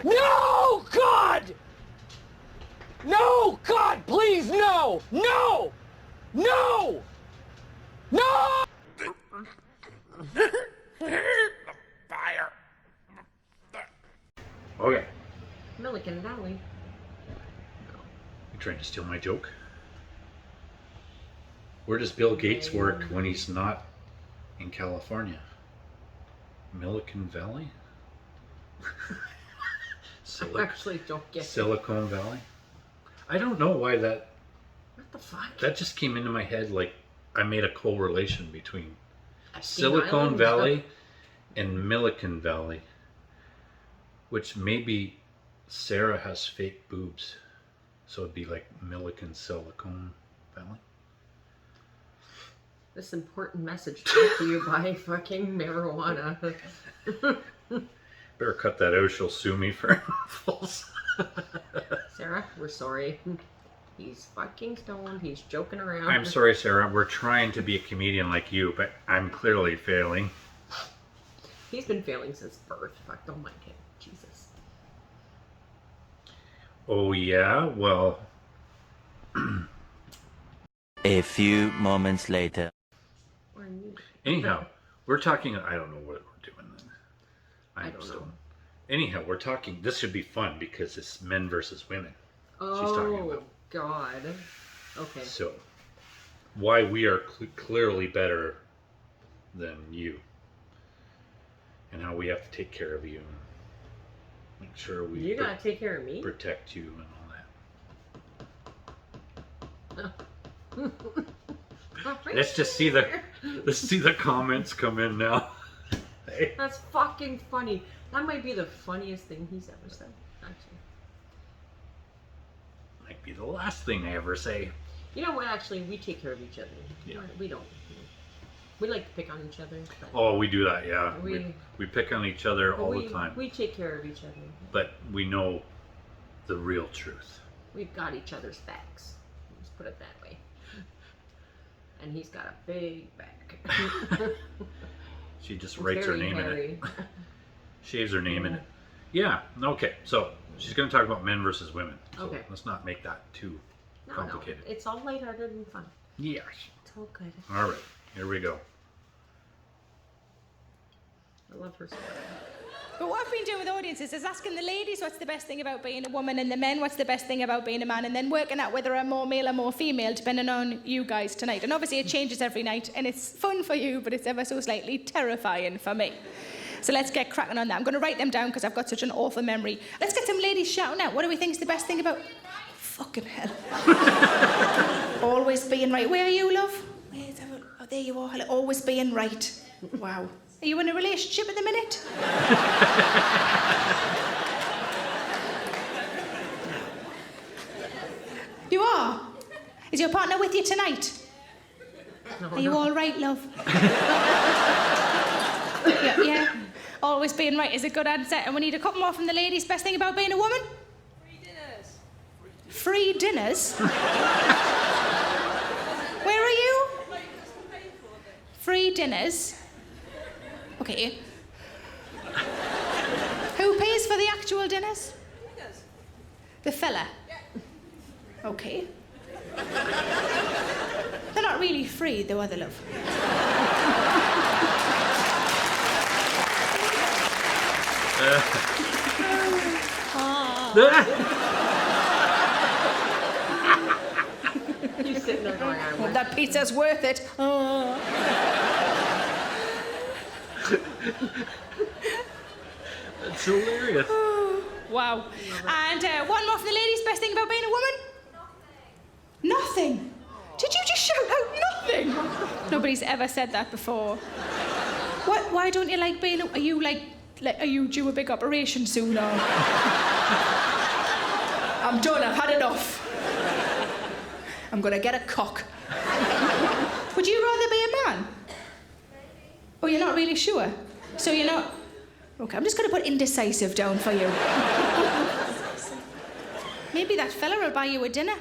No, God! No, God, please, no! No! No! No! Fire. Okay. Millican Valley. You trying to steal my joke? Where does Bill Gates work when he's not in California? Millican Valley? I actually don't get Silicon Valley? I don't know why that... What the fuck? That just came into my head like I made a correlation between Epstein Silicon Island? Valley and Millican Valley. Which maybe Sarah has fake boobs. So it'd be like Millican Silicon Valley. This important message brought to you by fucking marijuana. Better cut that out, she'll sue me for false. Sarah, we're sorry. He's fucking stoned, he's joking around. I'm sorry, Sarah, we're trying to be a comedian like you, but I'm clearly failing. He's been failing since birth. Fuck, don't mind him. Jesus. Oh yeah? Well... A few moments later. Anyhow, we're talking... I don't know what we're doing then. I don't know. Anyhow, we're talking... This should be fun because it's men versus women. Oh, she's talking about. God. Okay. So, why we are clearly better than you. And how we have to take care of you. And make sure we... You gotta take care of me? Protect you and all that. Let's just see the comments come in now. Hey. That's fucking funny. That might be the funniest thing he's ever said, actually. Might be the last thing I ever say. You know what, actually, we take care of each other. Yeah. We don't. We like to pick on each other. Oh, we do that, yeah. We pick on each other all the time. We take care of each other. But we know the real truth. We've got each other's backs. Let's put it that way. And he's got a big back. She just writes her name in it. Shaves her name in it. Yeah, okay. So, she's going to talk about men versus women. So okay. Let's not make that too complicated. No, it's all lighthearted and fun. Yes. It's all good. All right, here we go. I love her story. But what I've been doing with audiences is asking the ladies what's the best thing about being a woman and the men what's the best thing about being a man, and then working out whether I'm more male or more female depending on you guys tonight. And obviously it changes every night and it's fun for you, but it's ever so slightly terrifying for me. So let's get cracking on that. I'm going to write them down because I've got such an awful memory. Let's get some ladies shouting out. What do we think is the best thing about... Fucking hell. Always being right. Where are you, love? Oh, there you are. Always being right. Wow. Are you in a relationship at the minute? You are? Is your partner with you tonight? No, are you all right, love? Yeah. Always being right is a good answer. And we need a couple more from the ladies. Best thing about being a woman? Free dinners? Where are you? Free dinners? Okay. Who pays for the actual dinners? He does. The fella? Yeah. Okay. They're not really free, though, are they, love? He's sitting there going, I wish. That pizza's worth it. Oh. That's hilarious. Wow. And one more for the ladies. Best thing about being a woman? Nothing. Did you just shout out nothing? Nobody's ever said that before. What? Why don't you like being? Are you are you due a big operation soon? Or? I'm done. I've had enough. I'm gonna get a cock. Would you rather be a man? Oh, you're not really sure. So you're not. Okay, I'm just gonna put indecisive down for you. Maybe that fella will buy you a dinner.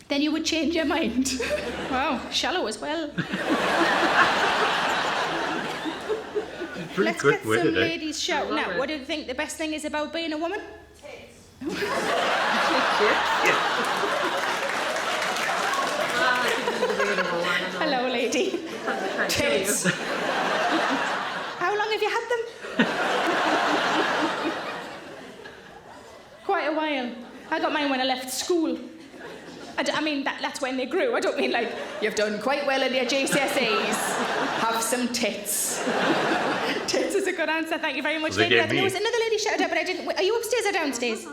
Then you would change your mind. Wow, shallow as well. pretty Let's get quick-witted, some eh? ladies shouting Love out. it. What do you think the best thing is about being a woman? Hello, lady. Tits. How long have you had them? Quite a while. I got mine when I left school. I mean, that's when they grew. I don't mean like, you've done quite well in your GCSEs. Have some tits. Tits is a good answer. Thank you very much, They lady. gave me. There was another lady shouted out, but I didn't... Are you upstairs or downstairs?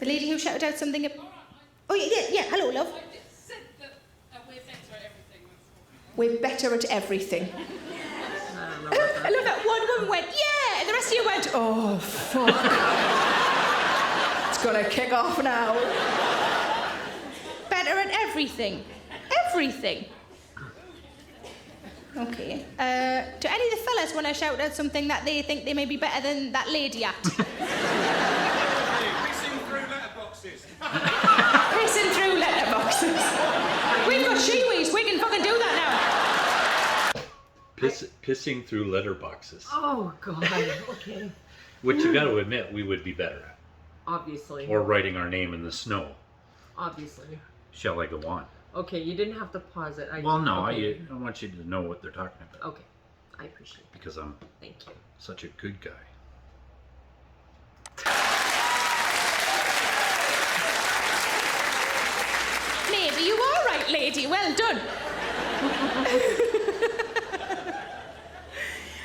The lady who shouted out something... Oh, yeah. Hello, love. I just said that we're better at everything. We're better at everything. I love that one woman went, yeah, and the rest of you went, oh, fuck. It's gonna kick off now. Better at everything. Everything. Okay. Do any of the fellas want to shout out something that they think they may be better than that lady at? Pissing through letterboxes. Pissing through letterboxes. We've got shiwis. We can fucking do that now. Pissing through letterboxes. Oh, God. Okay. Which you got to admit we would be better at. Obviously. Or writing our name in the snow. Obviously. Shall I go on? Okay, you didn't have to pause it. Well, no, okay. I want you to know what they're talking about. Okay. I appreciate it. Because I'm Thank you. such a good guy. Maybe you are right, lady. Well done.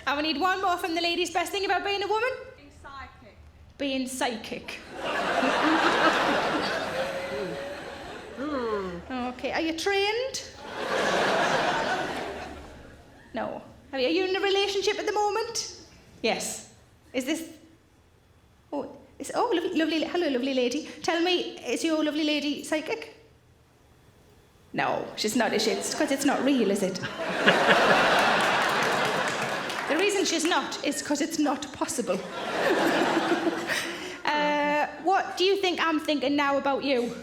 And we need one more from the ladies. Best thing about being a woman? Being psychic. Being psychic. Okay, are you trained? No. Are you in a relationship at the moment? Yes. Is this... Oh, lovely, hello, lovely lady. Tell me, is your lovely lady psychic? No, she's not, is she? It's because it's not real, is it? The reason she's not is because it's not possible. What do you think I'm thinking now about you?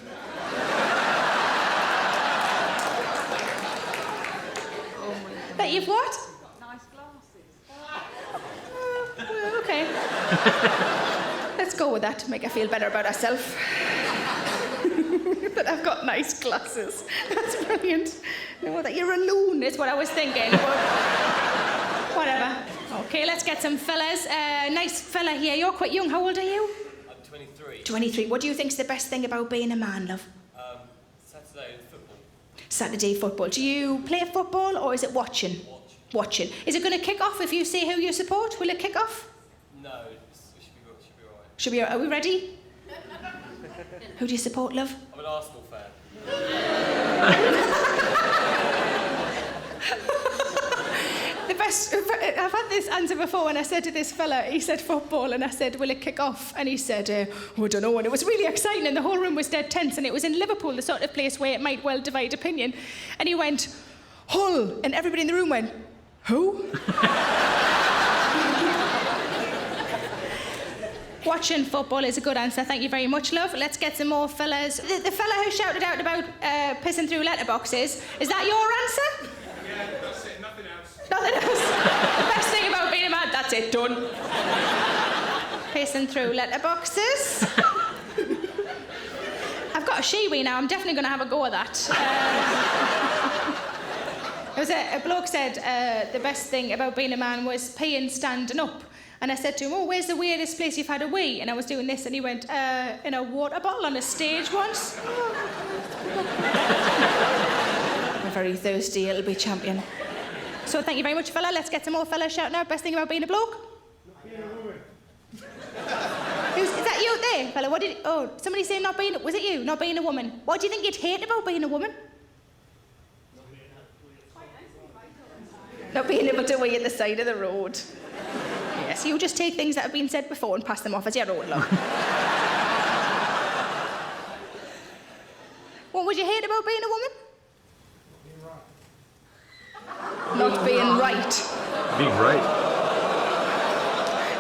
That you've what? Nice glasses. Well, okay. Let's go with that to make her feel better about herself. That I've got nice glasses. That's brilliant. No, that you're a loon is what I was thinking. But whatever. Okay, let's get some fellas. Nice fella here. You're quite young. How old are you? I'm 23. 23. What do you think's the best thing about being a man, love? Saturday football. Saturday football. Do you play football or is it watching? Watching. Is it going to kick off if you say who you support? Will it kick off? No, it should be alright. Should we? Are we ready? Who do you support, love? I'm an Arsenal fan. The best. I've had this answer before, and I said to this fella, he said football, and I said, will it kick off? And he said, oh, I don't know. And it was really exciting, and the whole room was dead tense, and it was in Liverpool, the sort of place where it might well divide opinion. And he went, Hull, and everybody in the room went, who? Watching football is a good answer. Thank you very much, love. Let's get some more fellas. The fella who shouted out about pissing through letterboxes, is that your answer? Yeah, that's it. Nothing else. Nothing else. The best thing about being a man, that's it, done. Pissing through letterboxes. I've got a shiwi now. I'm definitely going to have a go at that. There was a bloke said the best thing about being a man was peeing standing up. And I said to him, oh, where's the weirdest place you've had a wee? And I was doing this, and he went, in a water bottle on a stage once. I'm very thirsty, it'll be champion. So thank you very much, fella. Let's get some more fellas shouting out. Best thing about being a bloke? Being a woman. Is that you there, fella? What did... Oh, somebody saying not being... Was it you? Not being a woman. What do you think you'd hate about being a woman? Not being able to wee at the side of the road. Yes, you just take things that have been said before and pass them off as your own, love. What would you hate about being a woman? Not being right. Being right.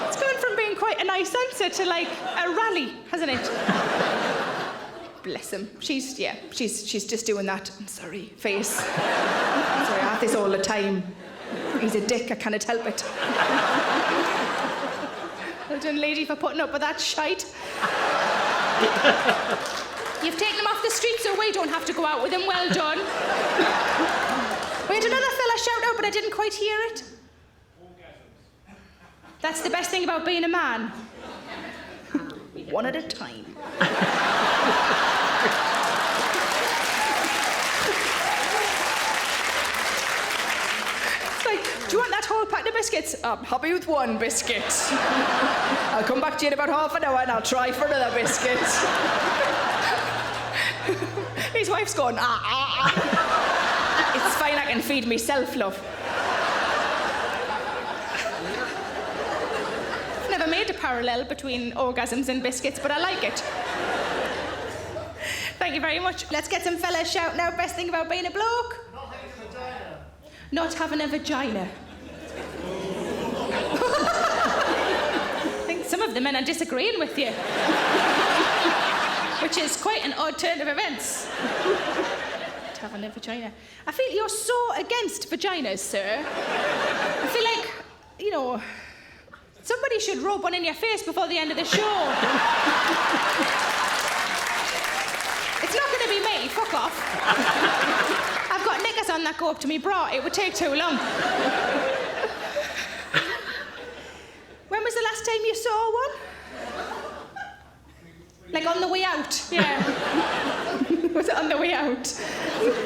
It's gone from being quite a nice answer to like a rally, hasn't it? Bless him. She's just doing that. I'm sorry, face. I'm sorry, I have this all the time. He's a dick, I cannot help it. Well done, lady, for putting up with that shite. You've taken him off the street so we don't have to go out with him. Well done. We had another fella shout out, but I didn't quite hear it. That's the best thing about being a man. One at a time. It's like, do you want that whole packet of biscuits? I'm happy with one biscuit. I'll come back to you in about half an hour and I'll try for another biscuit. His wife's going, It's fine, I can feed myself, love. I've never made a parallel between orgasms and biscuits, but I like it. Thank you very much. Let's get some fellas shouting out. Best thing about being a bloke? Not having a vagina. I think some of the men are disagreeing with you. Which is quite an odd turn of events. Not having a vagina. I feel you're so against vaginas, sir. I feel like, you know, somebody should rub one in your face before the end of the show. It's not going to be me. Fuck off. I've got knickers on that go up to me bra. It would take too long. When was the last time you saw one? Like on the way out? Yeah. Was it on the way out?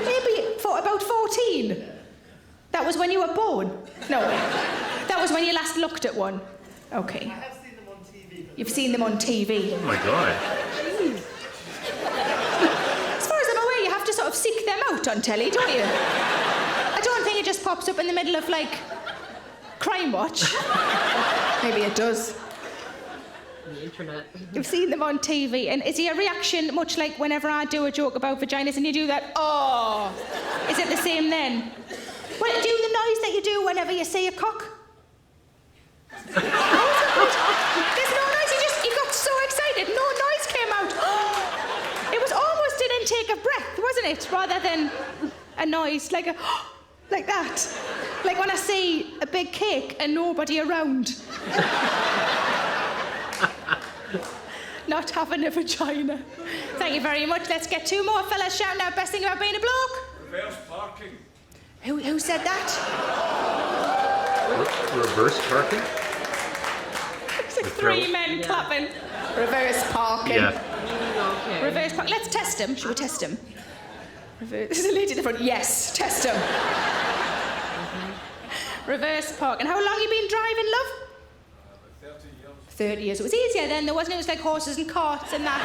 Maybe for about 14. That was when you were born? No. That was when you last looked at one. Okay. I have seen them on TV. You've seen them on TV. Oh my God. As far as I'm aware, you have to sort of seek them out on telly, don't you? I don't think it just pops up in the middle of, like, Crime Watch. Maybe it does. The internet. You've seen them on TV, and is your reaction much like whenever I do a joke about vaginas and you do that, oh? Is it the same then? Well, do the noise that you do whenever you say a cock? There's no noise, you got so excited, no noise came out. It was almost an intake of breath, wasn't it? Rather than a noise, like a, like that. Like when I see a big cake and nobody around. Not having a vagina. Thank you very much. Let's get two more fellas shouting out best thing about being a bloke. Reverse parking. Who said that? Reverse parking? It's like three men clapping. Reverse parking. Yeah. Okay. Reverse park. Let's test him. Should we test him? There's a lady at the front. Yes, test him. Reverse park. And how long you been driving, love? 30 years. It was easier then, though, wasn't it? It was like horses and carts and that.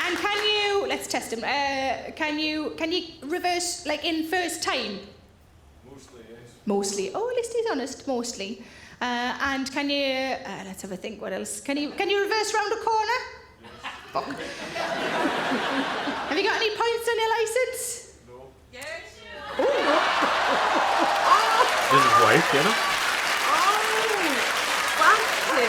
And can you, let's test him, can you reverse, like, in first time? Mostly, yes. Mostly. Oh, at least he's honest, mostly. And can you, let's have a think, what else? Can you reverse round a corner? Yes. Fuck. Have you got any points on your licence? No. Yes. This is wife, you know? Bastard.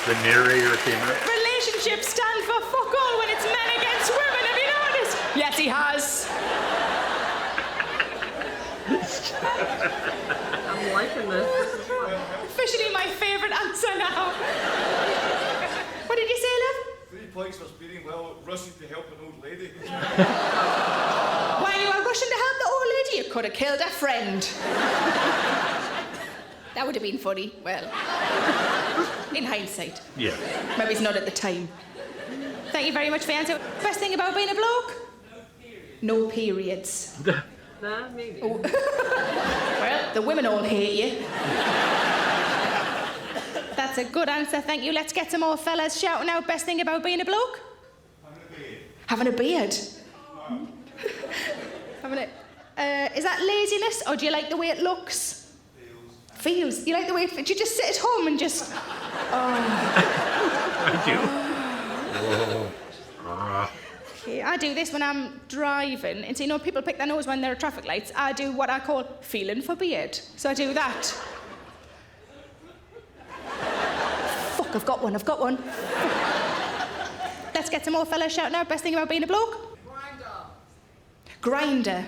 The narrator came out. Relationships stand for fuck all when it's men against women, have you noticed? Yes, he has. I'm liking this. Officially my favourite answer now. What did you say, love? 3 points for speeding while rushing to help an old lady. While you were rushing to help the old lady, you could have killed a friend. That would have been funny. Well, in hindsight. Yeah. Maybe it's not at the time. Thank you very much for the answer. Best thing about being a bloke? No periods. Nah, maybe. Oh. Well, the women all hate you. That's a good answer, thank you. Let's get some more fellas shouting out best thing about being a bloke. Having a beard. Having a... is that laziness, or do you like the way it looks? Feels. You like the way it... Do you just sit at home and just... Oh. I do. Oh. Okay, I do this when I'm driving. And so, you know, people pick their nose when there are traffic lights. I do what I call feeling for beard. So I do that. Fuck, I've got one. Let's get some more fellas shouting out. Best thing about being a bloke? Grinder.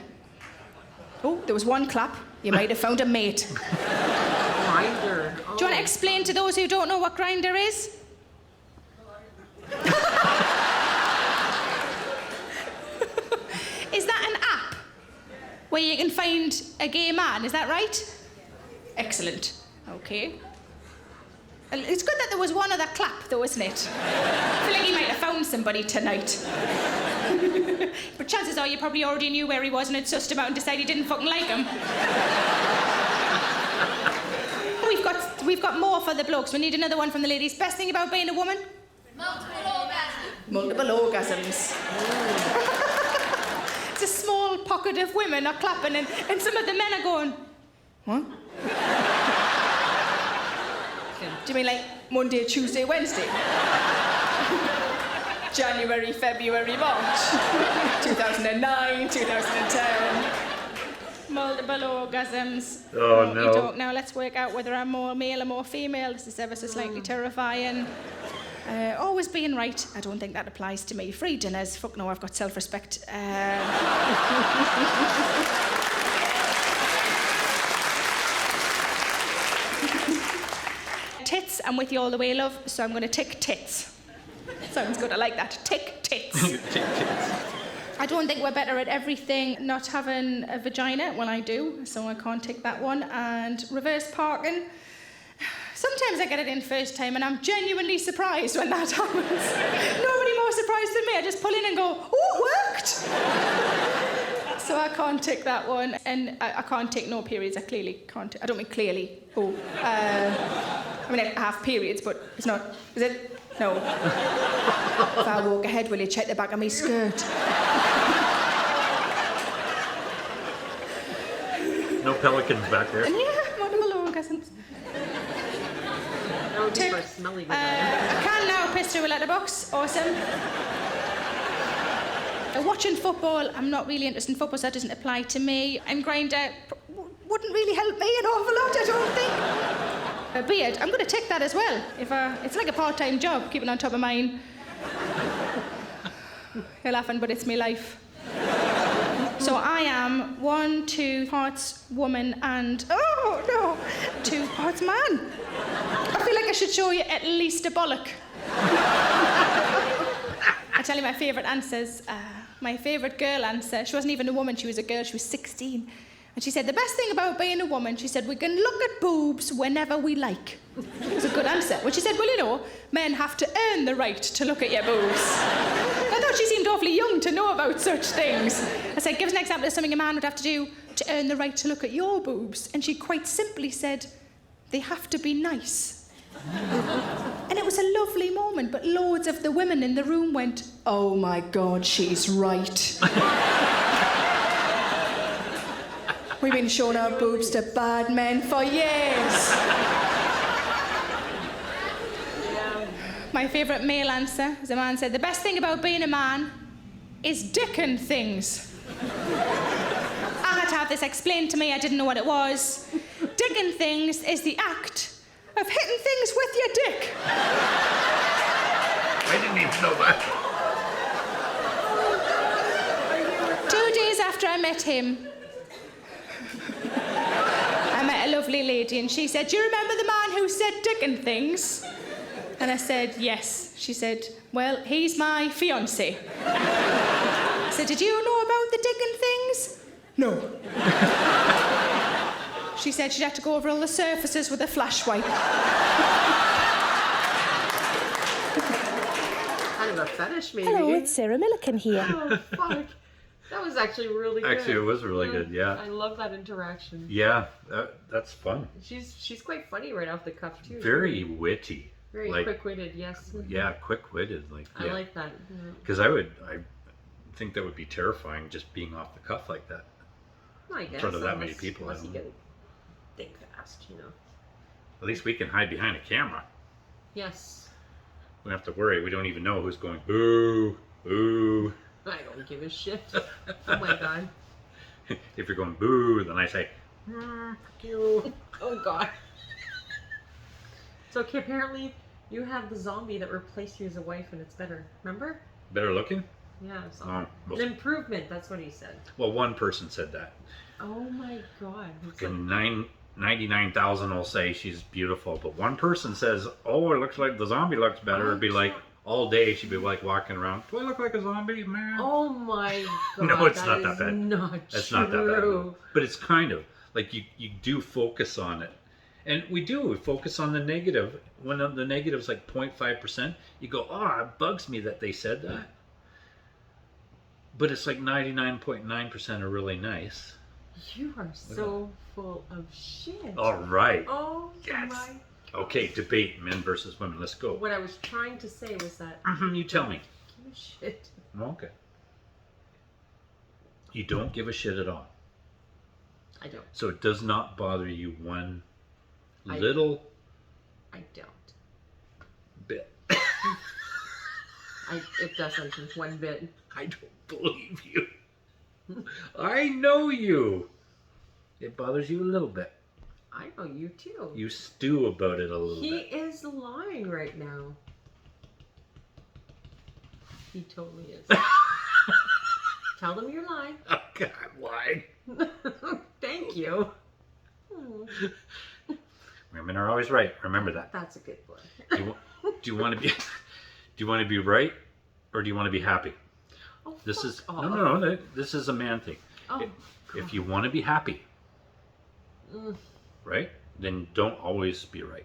Oh, there was one clap. You might have found a mate. Grinder. Do you want to explain to those who don't know what Grinder is? Is that an app where you can find a gay man? Is that right? Excellent. Okay. It's good that there was one other clap, though, isn't it? I feel like he might have found somebody tonight. But chances are you probably already knew where he was and had sussed him out and decided you didn't fucking like him. We've got more for the blokes. We need another one from the ladies. Best thing about being a woman? Multiple orgasms. It's a small pocket of women are clapping and some of the men are going, what? Do you mean like Monday, Tuesday, Wednesday? January, February, March. 2009, 2010. Multiple orgasms. Oh, no. Talk now. Let's work out whether I'm more male or more female. This is ever so slightly terrifying. Always being right. I don't think that applies to me. Free dinners. Fuck no, I've got self-respect. Tits. I'm with you all the way, love. So I'm going to tick tits. Sounds good. I like that. Tick tits. Tick tits. I don't think we're better at everything not having a vagina. Well, I do, so I can't tick that one. And reverse parking. Sometimes I get it in first time and I'm genuinely surprised when that happens. Nobody more surprised than me. I just pull in and go, oh, it worked! So I can't tick that one. And I can't tick no periods. I clearly can't. I don't mean clearly. Oh. I mean, I have periods, but it's not. Is it? No. If I walk ahead, will you check the back of my skirt? No pelicans back there. Yeah, multiple orgasms. That would be for a smelly vagina. I can now piss through a letterbox. Awesome. Watching football, I'm not really interested in football, so that doesn't apply to me. And Grindr wouldn't really help me an awful lot, I don't think. A beard, I'm going to tick that as well. It's like a part-time job, keeping on top of mine. You're laughing, but it's my life. So I am 1, 2 parts woman and, oh no, 2 parts man. I feel like I should show you at least a bollock. I tell you my favourite answers. My favourite girl answer, she wasn't even a woman, she was a girl, she was 16. And she said, the best thing about being a woman, she said, we can look at boobs whenever we like. It was a good answer. Well, she said, well, you know, men have to earn the right to look at your boobs. I thought she seemed awfully young to know about such things. I said, give us an example of something a man would have to do to earn the right to look at your boobs. And she quite simply said, they have to be nice. And it was a lovely moment, but loads of the women in the room went, oh my God, she's right. We've been showing our boobs to bad men for years. Yeah. My favourite male answer is a man said, the best thing about being a man is dicking things. I had to have this explained to me, I didn't know what it was. Dicking things is the act of hitting things with your dick. I didn't even know that. 2 days after I met him, I met a lovely lady and she said, do you remember the man who said dicking things? And I said, yes. She said, well, he's my fiancé. I said, did you know about the dicking things? No. She said she'd have to go over all the surfaces with a flash wipe. Kind of a fetish, maybe. Hello, it's Sarah Millican here. Oh, fuck. That was actually really good. Actually, it was really good, yeah. I love that interaction. Yeah, that's fun. She's quite funny right off the cuff, too. Very witty. Very quick-witted, yes. Yeah, quick-witted. Like, I like that. Because I think that would be terrifying, just being off the cuff like that. I guess. In front of that many people. Unless you can think fast, you know. At least we can hide behind a camera. Yes. We don't have to worry. We don't even know who's going, boo, boo. I don't give a shit. Oh my God. If you're going boo, then I say, fuck you. Oh God. So okay, apparently You have the zombie that replaced you as a wife, and it's better. Remember? Better looking? Yeah, so Oh, an improvement. That's what he said. well, one person said that. Oh my God. He's Fucking like, 99,000 will say she's beautiful, but one person says, "Oh, it looks like the zombie looks better." It'd be like all day she'd be like walking around. Do I look like a zombie, man? oh my God. No, it's not that is bad. Not That's true. not that bad, no. But it's kind of like you do focus on it, and we focus on the negative. When the negative's like 0.5%, you go, "Oh, it bugs me that they said that." But it's like 99.9% are really nice. You are so full of shit. All right. Oh Yes. my. Okay, debate men versus women. Let's go. What I was trying to say was that. You tell me. Give a shit. Okay. You don't give a shit at all. I don't. So it does not bother you one I little don't. bit. It doesn't one bit. I don't believe you. I know you. It bothers you a little bit. I know you too. You stew about it a little He bit. is lying right now. He totally is. Tell them you're lying. Okay, I'm lying. Thank you. Women are always right. Remember that. That's a good boy. Do you want to be? Do you want to be right, or do you want to be happy? Oh, This fuck is off. no. This is a man thing. Oh, If you want to be happy, Mm, right, then don't always be right.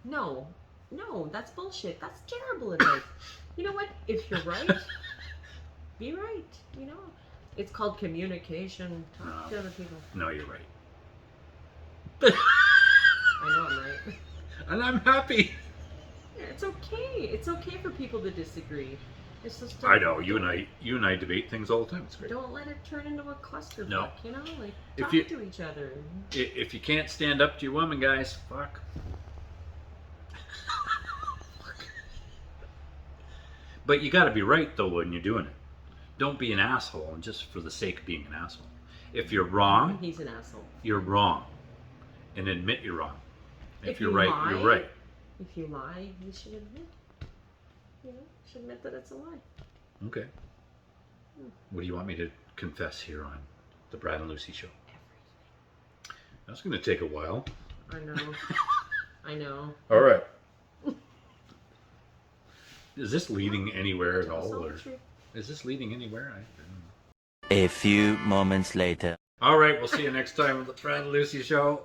no, that's bullshit. That's terrible advice. You know what? If you're right, be right. You know, it's called communication. Talk to other people. No, you're right. I know I'm right. And I'm happy. It's okay. It's okay for people to disagree. It's just I know you and I debate things all the time. It's great. don't let it turn into a clusterfuck. No. You know, like If talk you- to each other. If you can't stand up to your woman, guys, fuck. But you got to be right though when you're doing it. Don't be an asshole, and just for the sake of being an asshole. If you're wrong, He's an asshole. you're wrong, and admit you're wrong. If you're you right, lie, you're right. If you lie, you should admit. You know, you should admit that it's a lie. Okay. What do you want me to confess here on the Brad and Lucy show? That's going to take a while. I know. I know. All right. Is this leading anywhere at Tell us all, all or the truth. is this leading anywhere? A few moments later. All right, we'll see you next time on the Brad and Lucy show.